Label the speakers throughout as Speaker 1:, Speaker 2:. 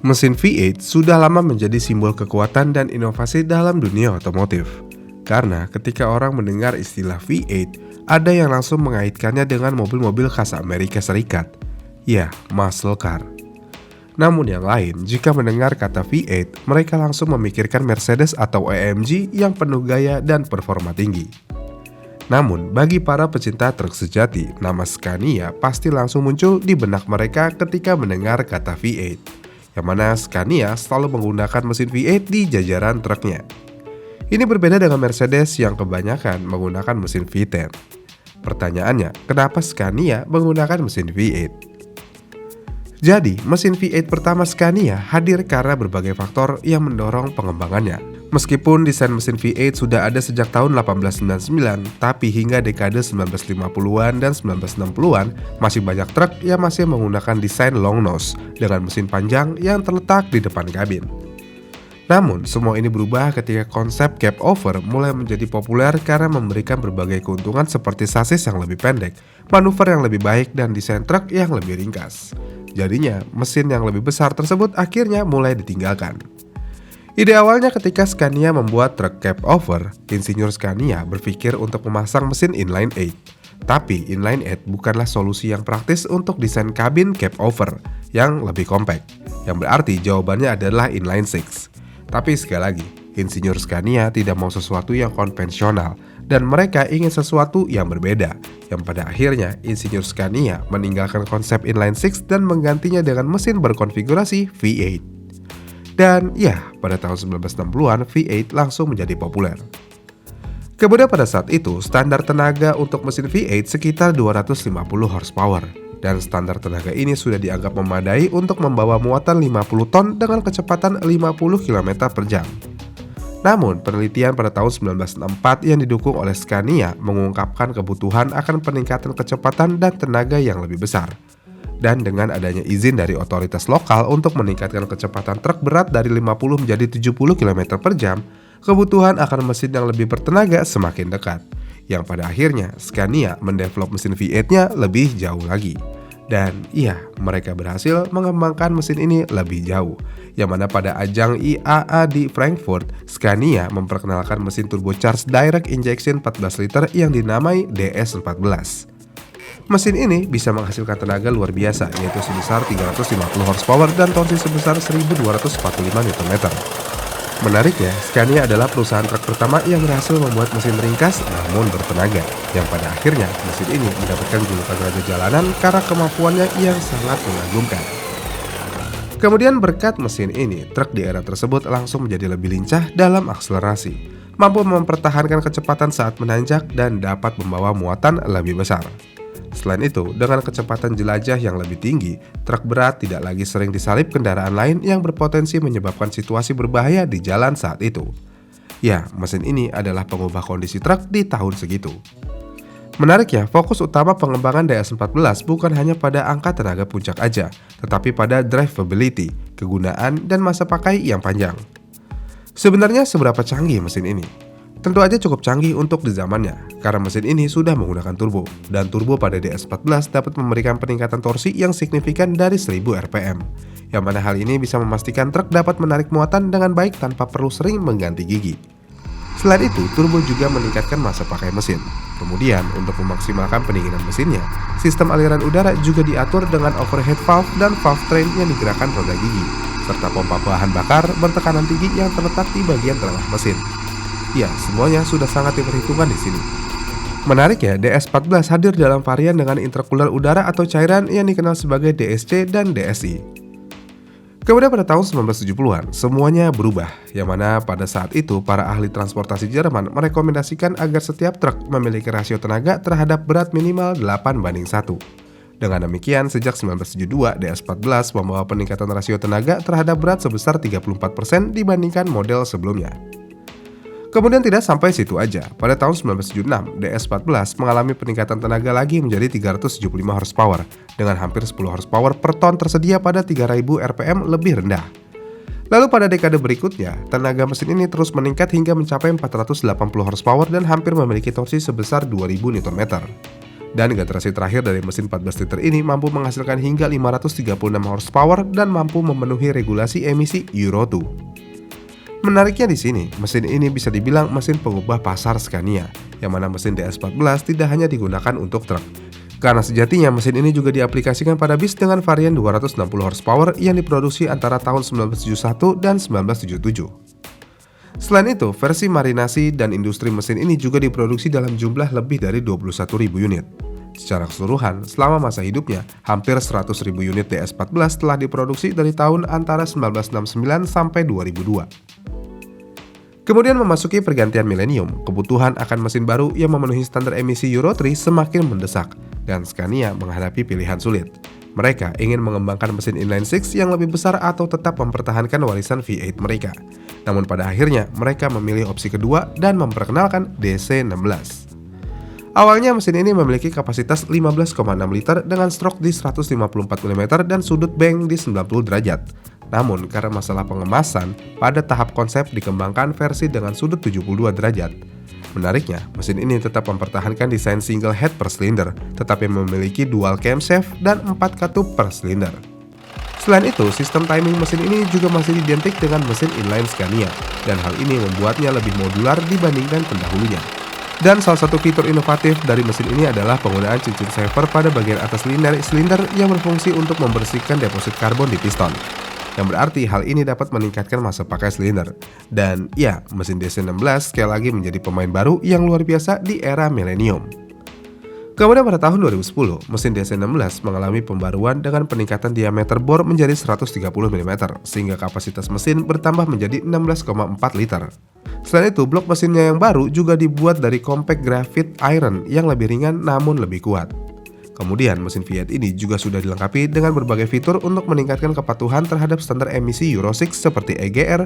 Speaker 1: Mesin V8 sudah lama menjadi simbol kekuatan dan inovasi dalam dunia otomotif. Karena ketika orang mendengar istilah V8, ada yang langsung mengaitkannya dengan mobil-mobil khas Amerika Serikat. Ya, muscle car. Namun yang lain, jika mendengar kata V8, mereka langsung memikirkan Mercedes atau AMG yang penuh gaya dan performa tinggi. Namun, bagi para pecinta truk sejati, nama Scania pasti langsung muncul di benak mereka ketika mendengar kata V8. Yang mana Scania selalu menggunakan mesin V8 di jajaran truknya. Ini berbeda dengan Mercedes yang kebanyakan menggunakan mesin V10. Pertanyaannya, kenapa Scania menggunakan mesin V8? Jadi, mesin V8 pertama Scania hadir karena berbagai faktor yang mendorong pengembangannya. Meskipun desain mesin V8 sudah ada sejak tahun 1899, tapi hingga dekade 1950-an dan 1960-an, masih banyak truk yang masih menggunakan desain long nose dengan mesin panjang yang terletak di depan kabin. Namun, semua ini berubah ketika konsep cab over mulai menjadi populer karena memberikan berbagai keuntungan seperti sasis yang lebih pendek, manuver yang lebih baik, dan desain truk yang lebih ringkas. Jadinya, mesin yang lebih besar tersebut akhirnya mulai ditinggalkan. Ide awalnya ketika Scania membuat truk cab over, insinyur Scania berpikir untuk memasang mesin inline 8. Tapi inline 8 bukanlah solusi yang praktis untuk desain kabin cab over yang lebih kompak. Yang berarti jawabannya adalah inline 6. Tapi sekali lagi, insinyur Scania tidak mau sesuatu yang konvensional dan mereka ingin sesuatu yang berbeda. Yang pada akhirnya insinyur Scania meninggalkan konsep inline 6 dan menggantinya dengan mesin berkonfigurasi V8. Dan ya, pada tahun 1960-an V8 langsung menjadi populer. Kemudian pada saat itu, standar tenaga untuk mesin V8 sekitar 250 horsepower. Dan standar tenaga ini sudah dianggap memadai untuk membawa muatan 50 ton dengan kecepatan 50 km per jam. Namun, penelitian pada tahun 1964 yang didukung oleh Scania mengungkapkan kebutuhan akan peningkatan kecepatan dan tenaga yang lebih besar. Dan dengan adanya izin dari otoritas lokal untuk meningkatkan kecepatan truk berat dari 50 menjadi 70 km per jam, kebutuhan akan mesin yang lebih bertenaga semakin dekat. Yang pada akhirnya Scania mendevelop mesin V8-nya lebih jauh lagi. Dan iya, mereka berhasil mengembangkan mesin ini lebih jauh. Yang mana pada ajang IAA di Frankfurt, Scania memperkenalkan mesin turbocharged direct injection 14 liter yang dinamai DS14. Mesin ini bisa menghasilkan tenaga luar biasa, yaitu sebesar 350 horsepower dan torsi sebesar 1245 Nm. Menariknya, Scania adalah perusahaan truk pertama yang berhasil membuat mesin ringkas namun bertenaga, yang pada akhirnya mesin ini mendapatkan julukan raja jalanan karena kemampuannya yang sangat mengagumkan. Kemudian berkat mesin ini, truk di era tersebut langsung menjadi lebih lincah dalam akselerasi, mampu mempertahankan kecepatan saat menanjak dan dapat membawa muatan lebih besar. Selain itu, dengan kecepatan jelajah yang lebih tinggi, truk berat tidak lagi sering disalip kendaraan lain yang berpotensi menyebabkan situasi berbahaya di jalan saat itu. Ya, mesin ini adalah pengubah kondisi truk di tahun segitu. Menariknya, fokus utama pengembangan DS14 bukan hanya pada angka tenaga puncak aja, tetapi pada drivability, kegunaan, dan masa pakai yang panjang. Sebenarnya seberapa canggih mesin ini? Tentu aja cukup canggih untuk di zamannya, karena mesin ini sudah menggunakan turbo, dan turbo pada DS14 dapat memberikan peningkatan torsi yang signifikan dari 1000 rpm, yang mana hal ini bisa memastikan truk dapat menarik muatan dengan baik tanpa perlu sering mengganti gigi. Selain itu, turbo juga meningkatkan masa pakai mesin. Kemudian, untuk memaksimalkan pendinginan mesinnya, sistem aliran udara juga diatur dengan overhead valve dan valve train yang digerakkan roda gigi, serta pompa bahan bakar bertekanan tinggi yang terletak di bagian tengah mesin. Ya, semuanya sudah sangat diperhitungkan di sini. Menarik ya, DS14 hadir dalam varian dengan intercooler udara atau cairan yang dikenal sebagai DSC dan DSI. Kemudian pada tahun 1970-an, semuanya berubah, yang mana pada saat itu para ahli transportasi Jerman merekomendasikan agar setiap truk memiliki rasio tenaga terhadap berat minimal 8:1. Dengan demikian, sejak 1972, DS14 membawa peningkatan rasio tenaga terhadap berat sebesar 34% dibandingkan model sebelumnya. Kemudian tidak sampai situ aja, pada tahun 1976, DS14 mengalami peningkatan tenaga lagi menjadi 375 horsepower, dengan hampir 10 horsepower per ton tersedia pada 3000 rpm lebih rendah. Lalu pada dekade berikutnya, tenaga mesin ini terus meningkat hingga mencapai 480 horsepower dan hampir memiliki torsi sebesar 2000 Nm. Dan generasi terakhir dari mesin 14 liter ini mampu menghasilkan hingga 536 horsepower dan mampu memenuhi regulasi emisi Euro 2. Menariknya di sini, mesin ini bisa dibilang mesin pengubah pasar Scania, yang mana mesin DS14 tidak hanya digunakan untuk truk. Karena sejatinya mesin ini juga diaplikasikan pada bis dengan varian 260 horsepower yang diproduksi antara tahun 1971 dan 1977. Selain itu, versi marinasi dan industri mesin ini juga diproduksi dalam jumlah lebih dari 21.000 unit. Secara keseluruhan, selama masa hidupnya, hampir 100.000 unit DS14 telah diproduksi dari tahun antara 1969 sampai 2002. Kemudian memasuki pergantian milenium, kebutuhan akan mesin baru yang memenuhi standar emisi Euro 3 semakin mendesak, dan Scania menghadapi pilihan sulit. Mereka ingin mengembangkan mesin inline six yang lebih besar atau tetap mempertahankan warisan V8 mereka. Namun pada akhirnya mereka memilih opsi kedua dan memperkenalkan DC16. Awalnya mesin ini memiliki kapasitas 15,6 liter dengan stroke di 154 mm dan sudut bank di 90 derajat. Namun karena masalah pengemasan, pada tahap konsep dikembangkan versi dengan sudut 72 derajat. Menariknya, mesin ini tetap mempertahankan desain single head per silinder, tetapi memiliki dual camshaft dan 4 katup per silinder. Selain itu, sistem timing mesin ini juga masih identik dengan mesin inline Scania, dan hal ini membuatnya lebih modular dibandingkan pendahulunya. Dan salah satu fitur inovatif dari mesin ini adalah penggunaan cincin saver pada bagian atas silinder yang berfungsi untuk membersihkan deposit karbon di piston. Yang berarti hal ini dapat meningkatkan masa pakai silinder. Dan ya, mesin DC16 sekali lagi menjadi pemain baru yang luar biasa di era milenium. Kemudian pada tahun 2010, mesin DC16 mengalami pembaruan dengan peningkatan diameter bor menjadi 130 mm, sehingga kapasitas mesin bertambah menjadi 16,4 liter. Selain itu, blok mesinnya yang baru juga dibuat dari compact graphite iron yang lebih ringan namun lebih kuat. Kemudian mesin V8 ini juga sudah dilengkapi dengan berbagai fitur untuk meningkatkan kepatuhan terhadap standar emisi Euro 6 seperti EGR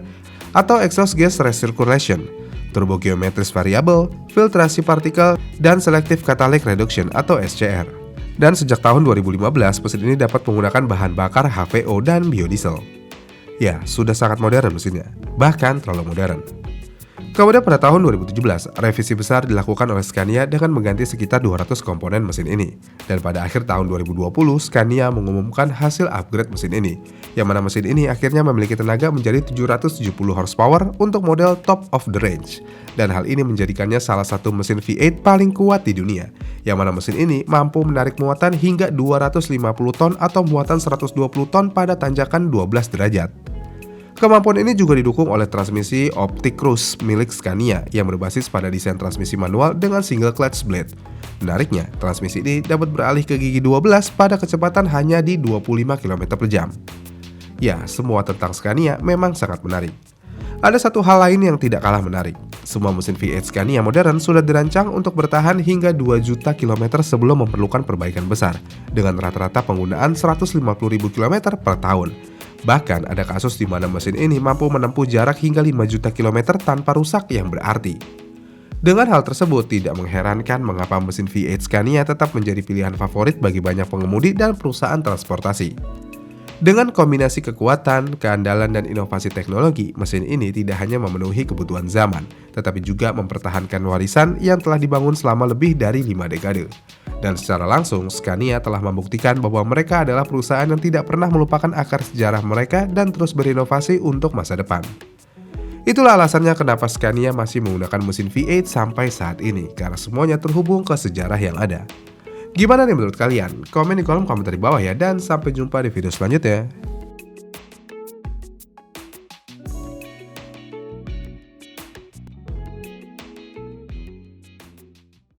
Speaker 1: atau Exhaust Gas Recirculation, Turbo Geometris Variable, filtrasi partikel, dan Selective Catalytic Reduction atau SCR. Dan sejak tahun 2015, mesin ini dapat menggunakan bahan bakar HVO dan biodiesel. Ya, sudah sangat modern mesinnya, bahkan terlalu modern. Kemudian pada tahun 2017, revisi besar dilakukan oleh Scania dengan mengganti sekitar 200 komponen mesin ini. Dan pada akhir tahun 2020, Scania mengumumkan hasil upgrade mesin ini, yang mana mesin ini akhirnya memiliki tenaga menjadi 770 horsepower untuk model top of the range. Dan hal ini menjadikannya salah satu mesin V8 paling kuat di dunia, yang mana mesin ini mampu menarik muatan hingga 250 ton atau muatan 120 ton pada tanjakan 12 derajat. Kemampuan ini juga didukung oleh transmisi Optic Cruise milik Scania yang berbasis pada desain transmisi manual dengan single clutch blade. Menariknya, transmisi ini dapat beralih ke gigi 12 pada kecepatan hanya di 25 km per jam. Ya, semua tentang Scania memang sangat menarik. Ada satu hal lain yang tidak kalah menarik. Semua mesin V8 Scania modern sudah dirancang untuk bertahan hingga 2 juta kilometer sebelum memerlukan perbaikan besar, dengan rata-rata penggunaan 150.000 km per tahun. Bahkan ada kasus di mana mesin ini mampu menempuh jarak hingga 5 juta kilometer tanpa rusak yang berarti. Dengan hal tersebut, tidak mengherankan mengapa mesin V8 Scania tetap menjadi pilihan favorit bagi banyak pengemudi dan perusahaan transportasi. Dengan kombinasi kekuatan, keandalan, dan inovasi teknologi, mesin ini tidak hanya memenuhi kebutuhan zaman, tetapi juga mempertahankan warisan yang telah dibangun selama lebih dari 5 dekade. Dan secara langsung, Scania telah membuktikan bahwa mereka adalah perusahaan yang tidak pernah melupakan akar sejarah mereka dan terus berinovasi untuk masa depan. Itulah alasannya kenapa Scania masih menggunakan mesin V8 sampai saat ini, karena semuanya terhubung ke sejarah yang ada. Gimana nih menurut kalian? Komen di kolom komentar di bawah ya, dan sampai jumpa di video selanjutnya.